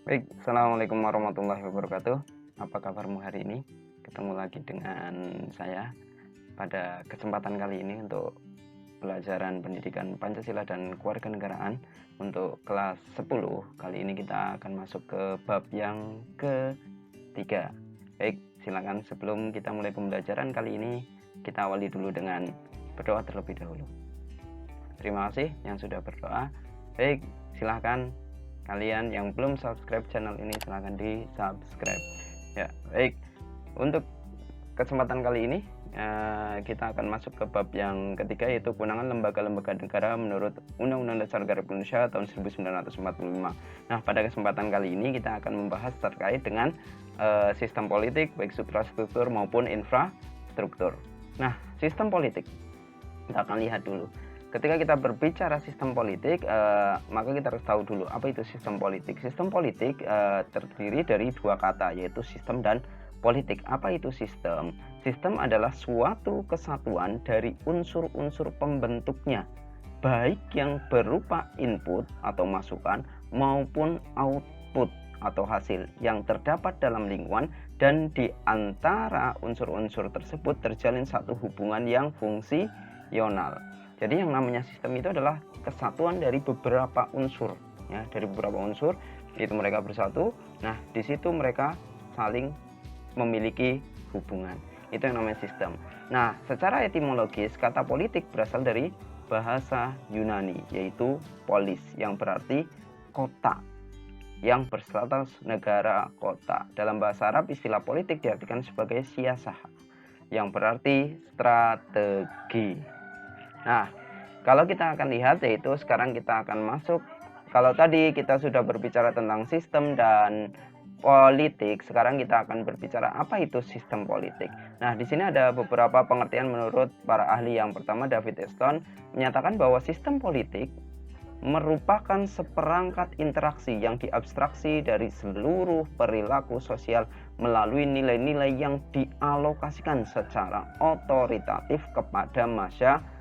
Baik, assalamualaikum warahmatullahi wabarakatuh. Apa kabarmu hari ini? Ketemu lagi dengan saya pada kesempatan kali ini untuk pelajaran pendidikan Pancasila dan Kewarganegaraan untuk kelas 10. Kali ini kita akan masuk ke bab yang ketiga. Baik, silakan sebelum kita mulai pembelajaran kali ini, kita awali dulu dengan berdoa terlebih dahulu. Terima kasih yang sudah berdoa. Baik, silahkan kalian yang belum subscribe channel ini silahkan di subscribe ya. Baik, untuk kesempatan kali ini kita akan masuk ke bab yang ketiga, yaitu kewenangan lembaga-lembaga negara menurut Undang-Undang Dasar Negara Republik Indonesia tahun 1945. Nah, pada kesempatan kali ini kita akan membahas terkait dengan sistem politik, baik suprastruktur maupun infrastruktur. Nah, sistem politik kita akan lihat dulu. Ketika kita berbicara sistem politik, maka kita harus tahu dulu apa itu sistem politik. Sistem politik terdiri dari dua kata, yaitu sistem dan politik. Apa itu sistem? Sistem adalah suatu kesatuan dari unsur-unsur pembentuknya, baik yang berupa input atau masukan maupun output atau hasil yang terdapat dalam lingkungan, dan di antara unsur-unsur tersebut terjalin satu hubungan yang fungsional. Jadi yang namanya sistem itu adalah kesatuan dari beberapa unsur, ya, dari beberapa unsur itu mereka bersatu. Nah, di situ mereka saling memiliki hubungan. Itu yang namanya sistem. Nah, secara etimologis kata politik berasal dari bahasa Yunani, yaitu polis, yang berarti kota, yang berstatus negara kota. Dalam bahasa Arab istilah politik diartikan sebagai siyasah, yang berarti strategi. Nah, kalau kita akan lihat, yaitu sekarang kita akan masuk, kalau tadi kita sudah berbicara tentang sistem dan politik, sekarang kita akan berbicara apa itu sistem politik. Nah, di sini ada beberapa pengertian menurut para ahli. Yang pertama, David Easton menyatakan bahwa sistem politik merupakan seperangkat interaksi yang diabstraksi dari seluruh perilaku sosial melalui nilai-nilai yang dialokasikan secara otoritatif kepada masyarakat.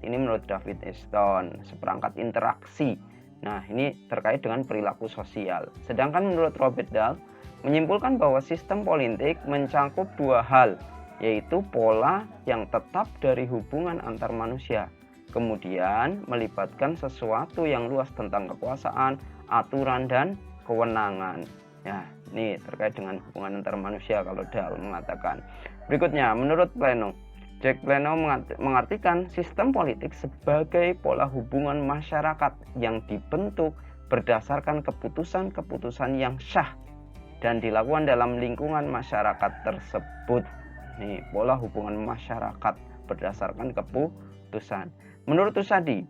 Ini menurut David Easton, seperangkat interaksi. Nah, ini terkait dengan perilaku sosial. Sedangkan menurut Robert Dahl menyimpulkan bahwa sistem politik mencakup dua hal, yaitu pola yang tetap dari hubungan antar manusia, kemudian melibatkan sesuatu yang luas tentang kekuasaan, aturan, dan kewenangan. Ya, ini terkait dengan hubungan antar manusia kalau Dahl mengatakan. Berikutnya, menurut Plano, Jack Plano mengartikan sistem politik sebagai pola hubungan masyarakat yang dibentuk berdasarkan keputusan-keputusan yang syah dan dilakukan dalam lingkungan masyarakat tersebut. Nih, pola hubungan masyarakat berdasarkan keputusan. Menurut Tusadi,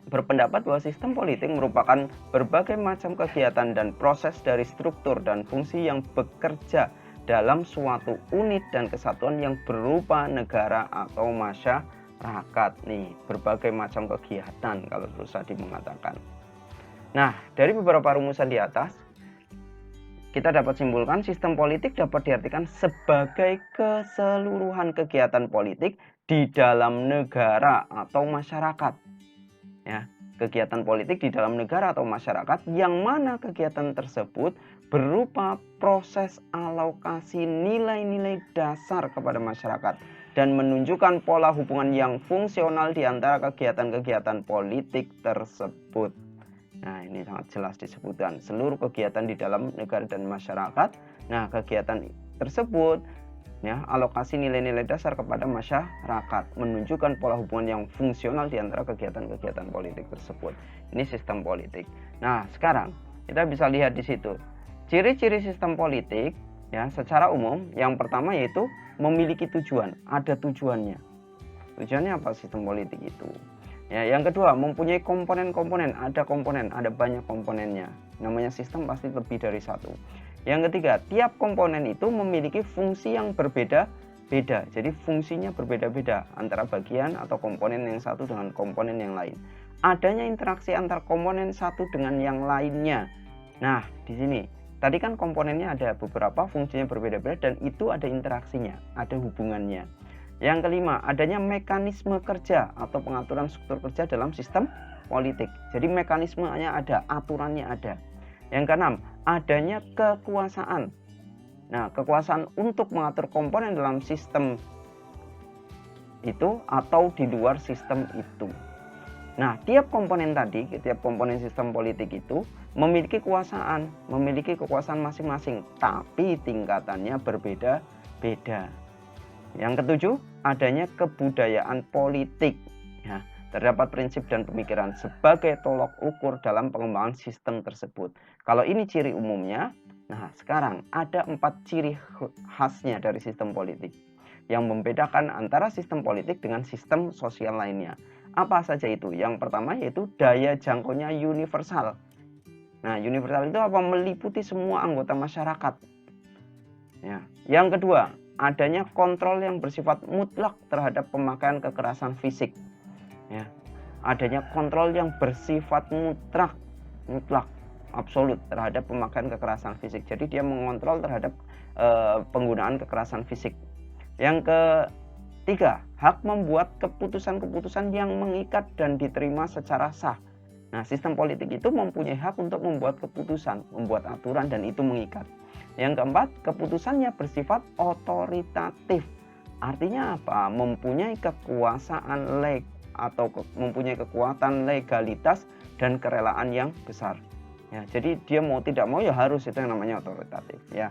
berpendapat bahwa sistem politik merupakan berbagai macam kegiatan dan proses dari struktur dan fungsi yang bekerja dalam suatu unit dan kesatuan yang berupa negara atau masyarakat. Nih, berbagai macam kegiatan kalau Rusadi mengatakan. Nah, dari beberapa rumusan di atas, kita dapat simpulkan sistem politik dapat diartikan sebagai keseluruhan kegiatan politik di dalam negara atau masyarakat. Ya, kegiatan politik di dalam negara atau masyarakat yang mana kegiatan tersebut berupa proses alokasi nilai-nilai dasar kepada masyarakat dan menunjukkan pola hubungan yang fungsional di antara kegiatan-kegiatan politik tersebut. Nah, ini sangat jelas disebutkan seluruh kegiatan di dalam negara dan masyarakat. Nah, kegiatan tersebut, ya, alokasi nilai-nilai dasar kepada masyarakat, menunjukkan pola hubungan yang fungsional di antara kegiatan-kegiatan politik tersebut. Ini sistem politik. Nah, sekarang kita bisa lihat di situ ciri-ciri sistem politik, ya, secara umum. Yang pertama yaitu memiliki tujuan, ada tujuannya. Tujuannya apa sistem politik itu? Ya, yang kedua, mempunyai komponen-komponen, ada banyak komponennya. Namanya sistem pasti lebih dari satu. Yang ketiga, tiap komponen itu memiliki fungsi yang berbeda-beda. Jadi fungsinya berbeda-beda antara bagian atau komponen yang satu dengan komponen yang lain. Adanya interaksi antar komponen satu dengan yang lainnya. Nah, di sini tadi kan komponennya ada beberapa, fungsinya berbeda-beda, dan itu ada interaksinya, ada hubungannya. Yang kelima, adanya mekanisme kerja atau pengaturan struktur kerja dalam sistem politik. Jadi mekanismenya ada, aturannya ada. Yang keenam, adanya kekuasaan. Nah, kekuasaan untuk mengatur komponen dalam sistem itu atau di luar sistem itu. Nah, tiap komponen tadi, tiap komponen sistem politik itu memiliki kekuasaan masing-masing, tapi tingkatannya berbeda-beda. Yang ketujuh, adanya kebudayaan politik. Ya, terdapat prinsip dan pemikiran sebagai tolok ukur dalam pengembangan sistem tersebut. Kalau ini ciri umumnya, nah sekarang ada 4 ciri khasnya dari sistem politik yang membedakan antara sistem politik dengan sistem sosial lainnya. Apa saja itu? Yang pertama yaitu daya jangkaunya universal. Nah, universal itu apa? Meliputi semua anggota masyarakat. Ya. Yang kedua, adanya kontrol yang bersifat mutlak terhadap pemakaian kekerasan fisik. Ya. Adanya kontrol yang bersifat mutlak, absolut terhadap pemakaian kekerasan fisik. Jadi dia mengontrol terhadap penggunaan kekerasan fisik. Yang ketiga, hak membuat keputusan-keputusan yang mengikat dan diterima secara sah. Nah, sistem politik itu mempunyai hak untuk membuat keputusan, membuat aturan, dan itu mengikat. Yang keempat, keputusannya bersifat otoritatif. Artinya apa? Mempunyai kekuasaan atau mempunyai kekuatan legalitas dan kerelaan yang besar. Ya, jadi dia mau tidak mau ya harus, itu yang namanya otoritatif. Ya.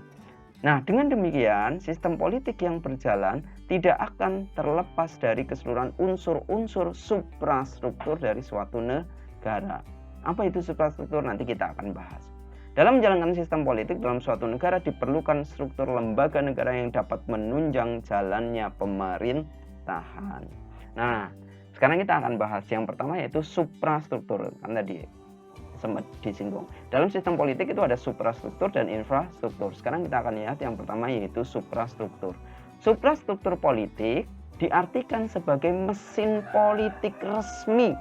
Nah, dengan demikian, sistem politik yang berjalan tidak akan terlepas dari keseluruhan unsur-unsur suprastruktur dari suatu negara. Apa itu suprastruktur? Nanti kita akan bahas. Dalam menjalankan sistem politik dalam suatu negara diperlukan struktur lembaga negara yang dapat menunjang jalannya pemerintahan. Nah, sekarang kita akan bahas yang pertama yaitu suprastruktur. Kan tadi sempat disinggung. Dalam sistem politik itu ada suprastruktur dan infrastruktur. Sekarang kita akan lihat yang pertama yaitu suprastruktur. Suprastruktur politik diartikan sebagai mesin politik resmi.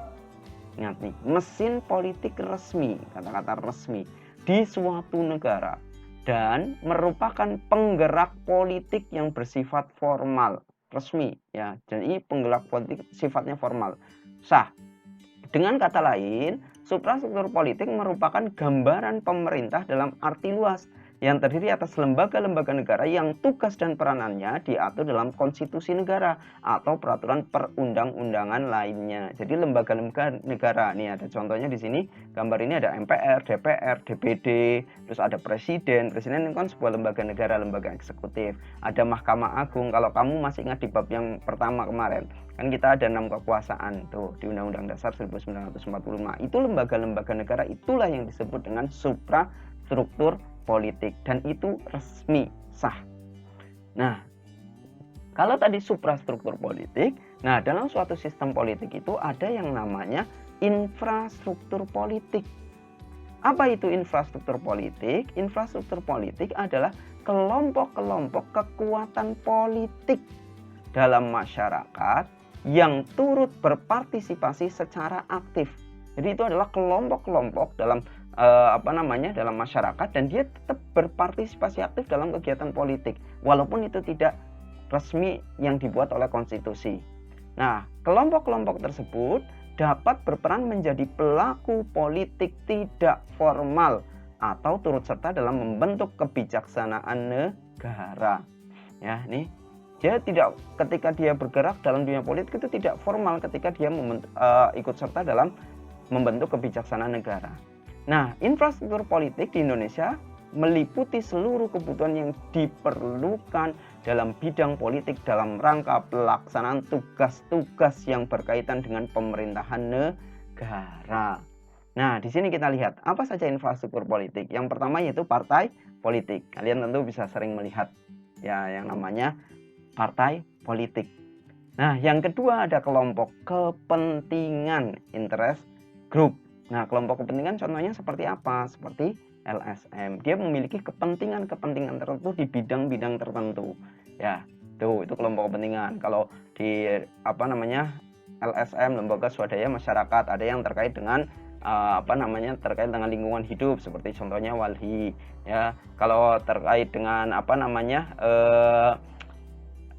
Ingat nih, mesin politik resmi, kata-kata resmi di suatu negara dan merupakan penggerak politik yang bersifat formal, resmi ya. Jadi penggerak politik sifatnya formal, sah. Dengan kata lain, suprastruktur politik merupakan gambaran pemerintah dalam arti luas yang terdiri atas lembaga-lembaga negara yang tugas dan peranannya diatur dalam konstitusi negara atau peraturan perundang-undangan lainnya. Jadi lembaga-lembaga negara, nih ada contohnya di sini, gambar ini ada MPR, DPR, DPD, terus ada presiden. Presiden itu kan sebuah lembaga negara, lembaga eksekutif. Ada Mahkamah Agung. Kalau kamu masih ingat di bab yang pertama kemarin, kan kita ada 6 kekuasaan tuh di Undang-Undang Dasar 1945. Itu lembaga-lembaga negara, itulah yang disebut dengan suprastruktur politik dan itu resmi, sah. Nah, kalau tadi suprastruktur politik, nah dalam suatu sistem politik itu ada yang namanya infrastruktur politik. Apa itu infrastruktur politik? Infrastruktur politik adalah kelompok-kelompok kekuatan politik dalam masyarakat yang turut berpartisipasi secara aktif. Jadi itu adalah kelompok-kelompok dalam dalam masyarakat dan dia tetap berpartisipasi aktif dalam kegiatan politik walaupun itu tidak resmi yang dibuat oleh konstitusi. Nah, kelompok-kelompok tersebut dapat berperan menjadi pelaku politik tidak formal atau turut serta dalam membentuk kebijaksanaan negara. Ya, nih dia tidak, ketika dia bergerak dalam dunia politik itu tidak formal ketika dia ikut serta dalam membentuk kebijaksanaan negara. Nah, infrastruktur politik di Indonesia meliputi seluruh kebutuhan yang diperlukan dalam bidang politik dalam rangka pelaksanaan tugas-tugas yang berkaitan dengan pemerintahan negara. Nah, di sini kita lihat apa saja infrastruktur politik. Yang pertama yaitu partai politik. Kalian tentu bisa sering melihat ya yang namanya partai politik. Nah, yang kedua ada kelompok kepentingan, interest group. Nah, kelompok kepentingan contohnya seperti apa? Seperti LSM. Dia memiliki kepentingan-kepentingan tertentu di bidang-bidang tertentu. Ya, itu kelompok kepentingan. Kalau di LSM, lembaga swadaya masyarakat, ada yang terkait dengan terkait dengan lingkungan hidup seperti contohnya WALHI. Ya, kalau terkait dengan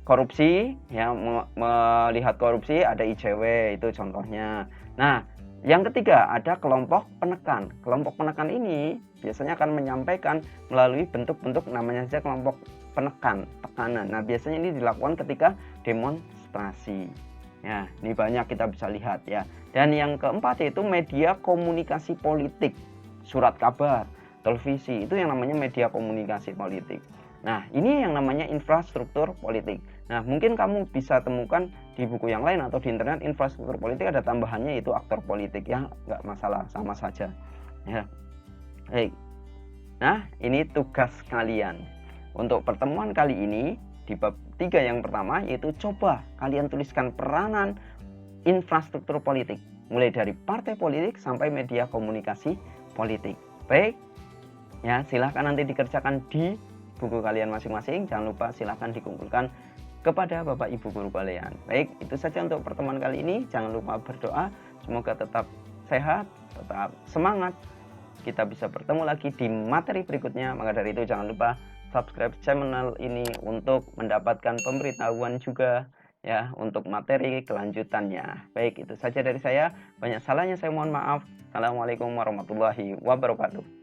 korupsi, ya melihat korupsi ada ICW, itu contohnya. Nah, Yang ketiga, ada kelompok penekan. Kelompok penekan ini biasanya akan menyampaikan melalui bentuk-bentuk namanya saja kelompok penekan, tekanan. Nah, biasanya ini dilakukan ketika demonstrasi. Ya, ini banyak kita bisa lihat ya. Dan yang keempat yaitu media komunikasi politik. Surat kabar, televisi, itu yang namanya media komunikasi politik. Nah, ini yang namanya infrastruktur politik. Nah, mungkin kamu bisa temukan di buku yang lain atau di internet infrastruktur politik ada tambahannya yaitu aktor politik, ya nggak masalah, sama saja ya. Baik, nah ini tugas kalian untuk pertemuan kali ini di bab 3 yang pertama, yaitu coba kalian tuliskan peranan infrastruktur politik mulai dari partai politik sampai media komunikasi politik. Baik ya, silahkan nanti dikerjakan di buku kalian masing-masing. Jangan lupa silahkan dikumpulkan kepada Bapak Ibu guru kalian. Baik, itu saja untuk pertemuan kali ini. Jangan lupa berdoa, semoga tetap sehat, tetap semangat. Kita bisa bertemu lagi di materi berikutnya. Maka dari itu jangan lupa subscribe channel ini untuk mendapatkan pemberitahuan juga ya untuk materi kelanjutannya. Baik, itu saja dari saya. Banyak salahnya saya mohon maaf. Assalamualaikum warahmatullahi wabarakatuh.